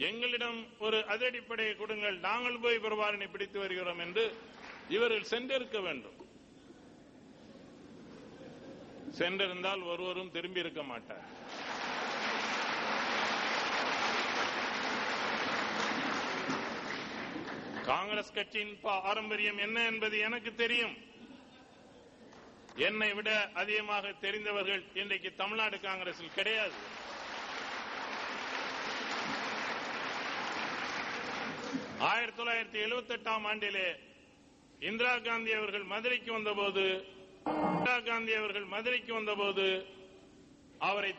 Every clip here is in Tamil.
எங்களிடம் ஒரு அதிரடிப்படையை கொடுங்கள், நாங்கள் போய் பிரபாகரனை பிடித்து வருகிறோம் என்று இவர்கள் சென்றிருக்க வேண்டும். சென்றிருந்தால் ஒருவரும் திரும்பி இருக்க மாட்டார். காங்கிரஸ் கட்சியின் பாரம்பரியம் என்ன என்பது எனக்கு தெரியும். என்னை விட அதிகமாக தெரிந்தவர்கள் இன்றைக்கு தமிழ்நாடு காங்கிரஸில் கிடையாது. ஆயிரத்தி 1978 ஆண்டிலே இந்திரா காந்தி அவர்கள் மதுரைக்கு வந்தபோது அவரை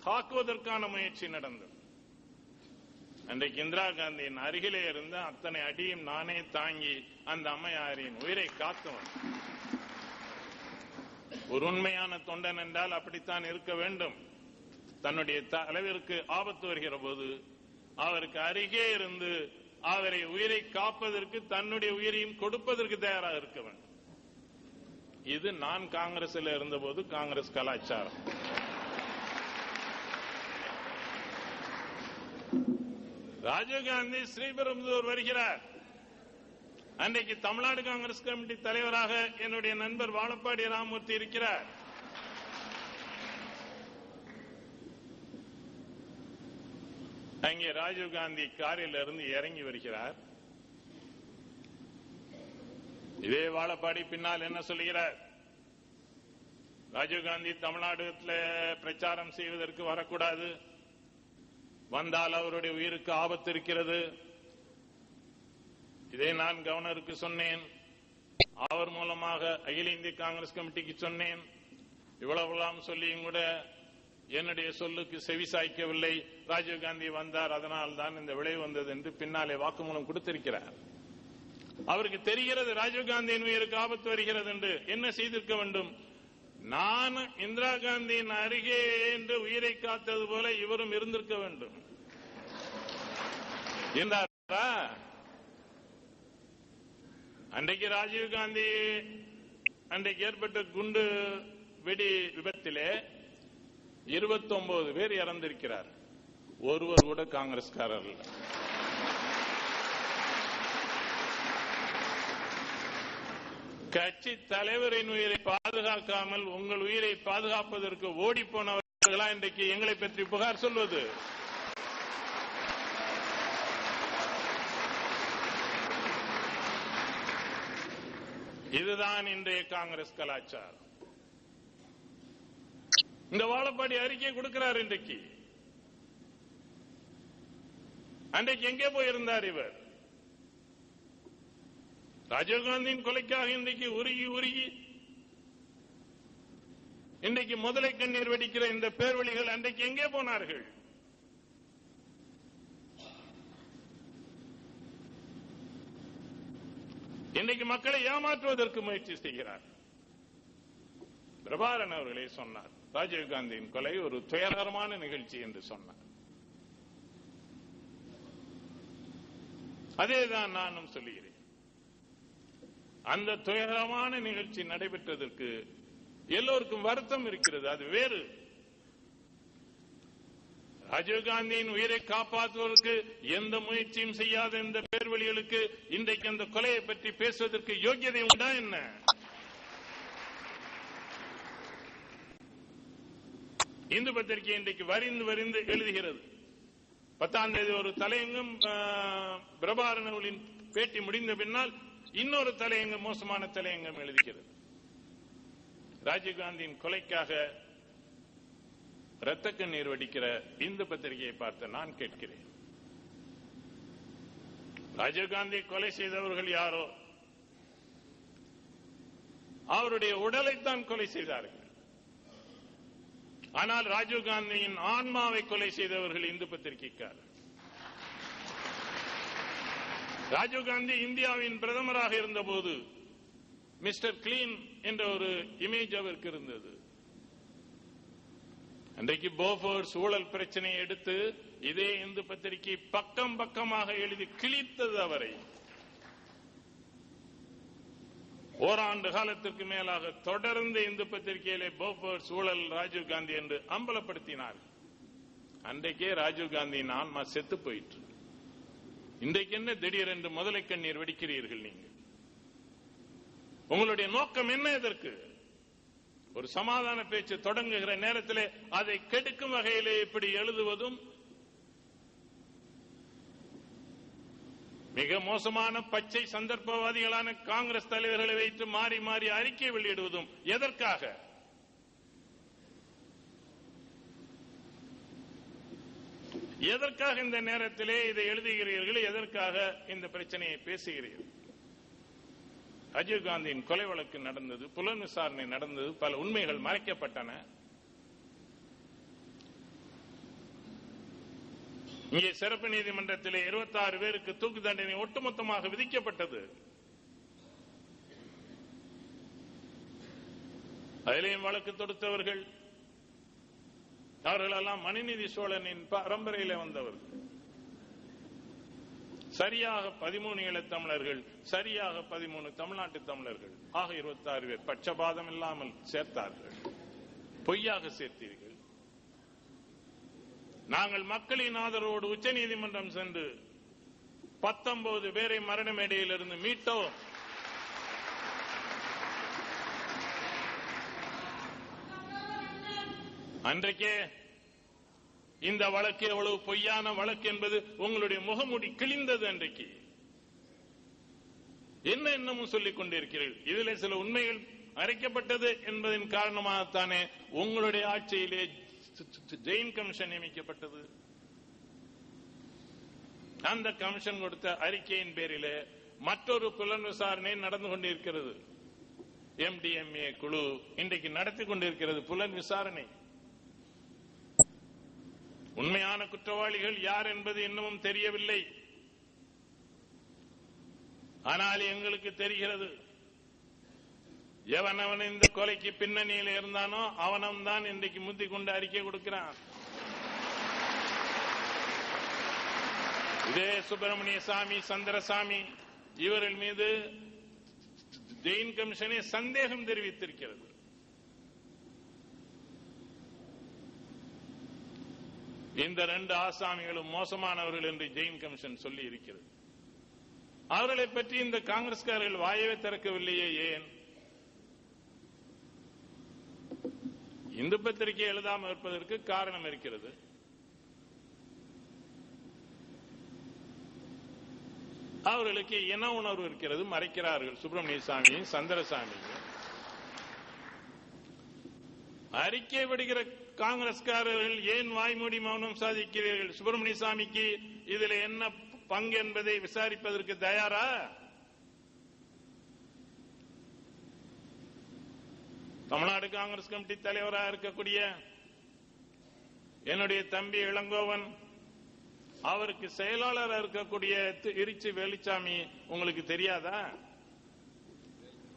தாக்குவதற்கான முயற்சி நடந்தது. அன்றைக்கு இந்திரா காந்தியின் அருகிலே இருந்த அத்தனை அடியும் நானே தாங்கி அந்த அம்மையாரின் உயிரை காத்தவன். ஒரு உண்மையான தொண்டன் என்றால் அப்படித்தான் இருக்க வேண்டும். தன்னுடைய தலைவருக்கு ஆபத்து வருகிற போது அவருக்கு அருகே இருந்து அவரை உயிரை காப்பதற்கு தன்னுடைய உயிரையும் கொடுப்பதற்கு தயாராக இருக்க வேண்டும். இது நான் காங்கிரஸில் இருந்தபோது காங்கிரஸ் கலாச்சாரம். ராஜீவ்காந்தி ஸ்ரீபெரும்புதூர் வருகிறார். அன்றைக்கு தமிழ்நாடு காங்கிரஸ் கமிட்டி தலைவராக என்னுடைய நண்பர் வாழப்பாடி ராமமூர்த்தி இருக்கிறார். அங்கே ராஜீவ்காந்தி காரில் இருந்து இறங்கி வருகிறார். இதே வாழப்பாடி பின்னால் என்ன சொல்லுகிறார்? ராஜீவ்காந்தி தமிழ்நாட்டில் பிரச்சாரம் செய்வதற்கு வரக்கூடாது, வந்தால் அவருடைய உயிருக்கு ஆபத்து இருக்கிறது. இதை நான் கவர்னருக்கு சொன்னேன், அவர் மூலமாக அகில இந்திய காங்கிரஸ் கமிட்டிக்கு சொன்னேன். இவ்வளவுலாம் சொல்லியும் கூட என்னுடைய சொல்லுக்கு செவி சாய்க்கவில்லை. ராஜீவ்காந்தி வந்தார், அதனால் தான் இந்த விளைவு வந்தது என்று பின்னாலே வாக்குமூலம் கொடுத்திருக்கிறார். அவருக்கு தெரிகிறது ராஜீவ்காந்தியின் உயிருக்கு ஆபத்து வருகிறது என்று. என்ன செய்திருக்க வேண்டும்? நான் இந்திரா காந்தியின் அருகே என்று உயிரை காத்தது போல இவரும் இருந்திருக்க வேண்டும் என்றாரா? அன்றைக்கு ராஜீவ்காந்தி அன்றைக்கு ஏற்பட்ட குண்டு வெடி விபத்திலே 29 பேர் இறந்திருக்கிறார். ஒருவர் கூட காங்கிரஸ்காரர் இல்லை. கட்சி தலைவரின் உயிரை பாதுகாக்காமல் உங்கள் உயிரை பாதுகாப்பதற்கு ஓடி போனவர்களா இன்றைக்கு எங்களை பற்றி புகார் சொல்வது? இதுதான் இன்றைய காங்கிரஸ் கலாச்சாரம். இந்த வாழப்பாடி அறிக்கை கொடுக்கிறார். இன்றைக்கு அன்றைக்கு எங்கே போயிருந்தார் இவர்? ராஜீவ்காந்தியின் கொலைக்காக இன்றைக்கு உருகி இன்றைக்கு முதலை கண்ணீர் வெடிக்கிற இந்த பேர்வழிகள் அன்றைக்கு எங்கே போனார்கள்? இன்றைக்கு மக்களை ஏமாற்றுவதற்கு முயற்சி செய்கிறார். பிரபாகரன் அவர்களே சொன்னார், ராஜீவ்காந்தியின் கொலை ஒரு துயரகரமான நிகழ்ச்சி என்று சொன்னார். அதேதான் நானும் சொல்லுகிறேன். அந்த துயரமான நிகழ்ச்சி நடைபெற்றதற்கு எல்லோருக்கும் வருத்தம் இருக்கிறது, அது வேறு. ராஜீவ்காந்தியின் உயிரை காப்பாற்றுவதற்கு எந்த முயற்சியும் செய்யாத இந்த பேர்வழிகளுக்கு இன்றைக்கு அந்த கொலையை பற்றி பேசுவதற்கு யோக்கியதை உண்டா என்ன? இந்து பத்திரிகை இன்றைக்கு வரிந்து எழுதுகிறது. 10ஆம் தேதி ஒரு தலையங்கம், பிரபாகரன் அவர்களின் பேட்டி முடிந்த பின்னால் இன்னொரு தலையங்கம், மோசமான தலையங்கம் எழுதுகிறது. ராஜீவ்காந்தியின் கொலைக்காக இரத்த கண்ணீர் வடிக்கிற இந்து பத்திரிகையை பார்த்து நான் கேட்கிறேன், ராஜீவ்காந்தி கொலை செய்தவர்கள் யாரோ? அவருடைய உடலைத்தான் கொலை செய்தார்கள். ஆனால் ராஜீவ்காந்தியின் ஆன்மாவை கொலை செய்தவர்கள் இந்து பத்திரிகைக்காரர். ராஜீவ்காந்தி இந்தியாவின் பிரதமராக இருந்தபோது மிஸ்டர் கிளீன் என்ற ஒரு இமேஜ் அவருக்கு இருந்தது. அன்றைக்கு போஃபோர்ஸ் ஊழல் பிரச்சனையை எடுத்து இதே இந்து பத்திரிகை பக்கம் பக்கமாக எழுதி கிழித்தது அவரை. ஓராண்டு காலத்திற்கு மேலாக தொடர்ந்து இந்து பத்திரிகையிலே போஃபோர்ஸ் ஊழல் ராஜீவ்காந்தி என்று அம்பலப்படுத்தினார். அன்றைக்கே ராஜீவ் காந்தியின் ஆன்மா செத்து போயிற்று. இன்றைக்கு என்ன திடீரென்று முதலை கண்ணீர் வெடிக்கிறீர்கள்? நீங்கள் உங்களுடைய நோக்கம் என்ன? எதற்கு? ஒரு சமாதான பேச்சு தொடங்குகிற நேரத்திலே அதை கெடுக்கும் வகையிலே இப்படி எழுதுவதும், மிக மோசமான பச்சை சந்தர்ப்பவாதிகளான காங்கிரஸ் தலைவர்களை வைத்து மாறி மாறி அறிக்கை வெளியிடுவதும் எதற்காக? எதற்காக இந்த நேரத்திலே இதை எழுதுகிறீர்கள்? எதற்காக இந்த பிரச்சனையை பேசுகிறீர்கள்? ராஜீவ் காந்தியின் கொலை வழக்கு நடந்தது, புலன் விசாரணை நடந்தது, பல உண்மைகள் மறைக்கப்பட்டன. இங்கே சிறப்பு நீதிமன்றத்திலே 26 பேருக்கு தூக்கு தண்டனை ஒட்டுமொத்தமாக விதிக்கப்பட்டது. அதிலேயும் வழக்கு தொடுத்தவர்கள் அவர்களெல்லாம் மணிநீதி சோழனின் பரம்பரையிலே வந்தவர்கள். சரியாக 13 ஈழத் தமிழர்கள், சரியாக 13 தமிழ்நாட்டு தமிழர்கள், ஆக 26 பேர் பட்சபாதம் இல்லாமல் சேர்த்தார்கள். பொய்யாக சேர்த்தீர்கள். நாங்கள் மக்களின் ஆதரவோடு உச்ச நீதிமன்றம் சென்று 19 பேரை மரண மேடையிலிருந்து மீட்டோம். அன்றைக்கே இந்த வழக்கு எவ்வளவு பொய்யான வழக்கு என்பது உங்களுடைய முகமூடி கிழிந்தது. அன்றைக்கு என்ன இன்னமும் சொல்லிக் கொண்டிருக்கிறீர்கள்? இதில் சில உண்மைகள் அரைக்கப்பட்டது என்பதன் காரணமாகத்தானே உங்களுடைய ஆட்சியிலே ஜெயின் கமிஷன் நியமிக்கப்பட்டது. அந்த கமிஷன் கொடுத்த அறிக்கையின் பேரிலே மற்றொரு புலன் விசாரணை நடந்து கொண்டிருக்கிறது. MDMA குழு இன்றைக்கு நடத்தி கொண்டிருக்கிறது புலன் விசாரணை. உண்மையான குற்றவாளிகள் யார் என்பது இன்னமும் தெரியவில்லை. ஆனால் எங்களுக்கு தெரிகிறது. எவனவன் இந்த கொலைக்கு பின்னணியில் இருந்தானோ அவனும் தான் இன்றைக்கு முந்தி கொண்டு அறிக்கை கொடுக்கிறான். இதே சுப்பிரமணிய சாமி, சந்திரசாமி இவர்கள் மீது ஜெயின் கமிஷனே சந்தேகம் தெரிவித்திருக்கிறது. இந்த 2 ஆசாமிகளும் மோசமானவர்கள் என்று ஜெயின் கமிஷன் சொல்லி இருக்கிறது. அவர்களை பற்றி இந்த காங்கிரஸ்காரர்கள் வாயவே திறக்கவில்லையே, ஏன்? இந்து பத்திரிகை எழுதாமல் இருப்பதற்கு காரணம் இருக்கிறது. அவர்களுக்கு இன உணர்வு இருக்கிறது, மறைக்கிறார்கள். சுப்பிரமணிய சாமி, சந்திரசாமி அறிக்கை விடுகிற காங்கிரஸ்காரர்கள் ஏன் வாய்மூடி மௌனம் சாதிக்கிறீர்கள்? சுப்பிரமணிய சாமிக்கு இதுல என்ன பங்கு என்பதை விசாரிப்பதற்கு தயாரா? தமிழ்நாடு காங்கிரஸ் கமிட்டி தலைவராக இருக்கக்கூடிய என்னுடைய தம்பி இளங்கோவன், அவருக்கு செயலாளராக இருக்கக்கூடிய திருச்சி வேலுச்சாமி உங்களுக்கு தெரியாதா?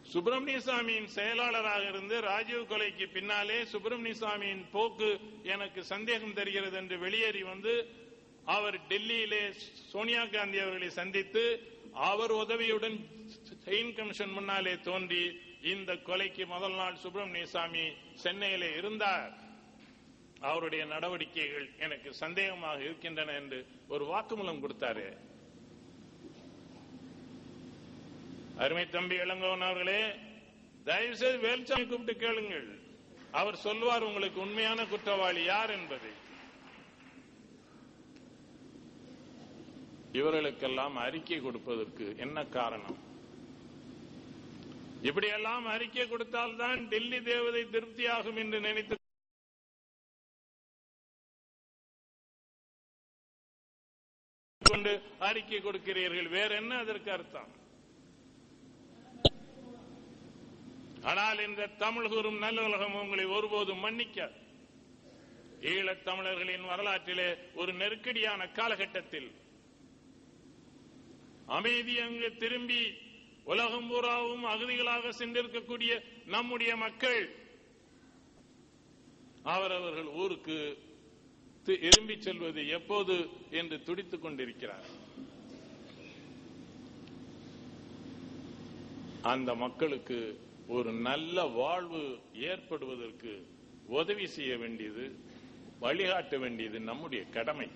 சுப்பிரமணிய சாமியின் செயலாளராக இருந்து ராஜீவ் கொலைக்கு பின்னாலே சுப்பிரமணிய சாமியின் போக்கு எனக்கு சந்தேகம் தெரிகிறது என்று வெளியேறி வந்து அவர் டெல்லியிலே சோனியா காந்தி அவர்களை சந்தித்து அவர் உதவியுடன் ஜெயின் கமிஷன் முன்னாலே தோன்றி இந்த கொலைக்கு முதல் நாள் சுப்பிரமணிய சாமி சென்னையிலே இருந்தார். அவருடைய நடவடிக்கைகள் எனக்கு சந்தேகமாக இருக்கின்றன என்று ஒரு வாக்குமூலம் கொடுத்தாரு. அருமை தம்பி இளங்கோவன் அவர்களே, தயவு செய்து வேலுச்சாமி கூப்பிட்டு கேளுங்கள். அவர் சொல்வார் உங்களுக்கு உண்மையான குற்றவாளி யார் என்பதை. இவர்களுக்கெல்லாம் அறிக்கை கொடுப்பதற்கு என்ன காரணம்? இப்படியெல்லாம் அறிக்கை கொடுத்தால்தான் டெல்லி தேவதை திருப்தியாகும் என்று நினைத்து கொண்டு அறிக்கை கொடுக்கிறீர்கள். வேற என்ன அதற்கு அர்த்தம்? ஆனால் இந்த தமிழ் கூறும் நல்லுலகம் உங்களை ஒருபோதும் மன்னிக்காது. ஈழத் தமிழர்களின் வரலாற்றிலே ஒரு நெருக்கடியான காலகட்டத்தில் அமைதி அங்கு திரும்பி உலகம் பூராவும் அகதிகளாக சென்றிருக்கக்கூடிய நம்முடைய மக்கள் அவரவர்கள் ஊருக்கு திரும்பி செல்வது எப்போது என்று துடித்துக் கொண்டிருக்கிறார். அந்த மக்களுக்கு ஒரு நல்ல வாழ்வு ஏற்படுவதற்கு உதவி செய்ய வேண்டியது வழிகாட்ட வேண்டியது நம்முடைய கடமை.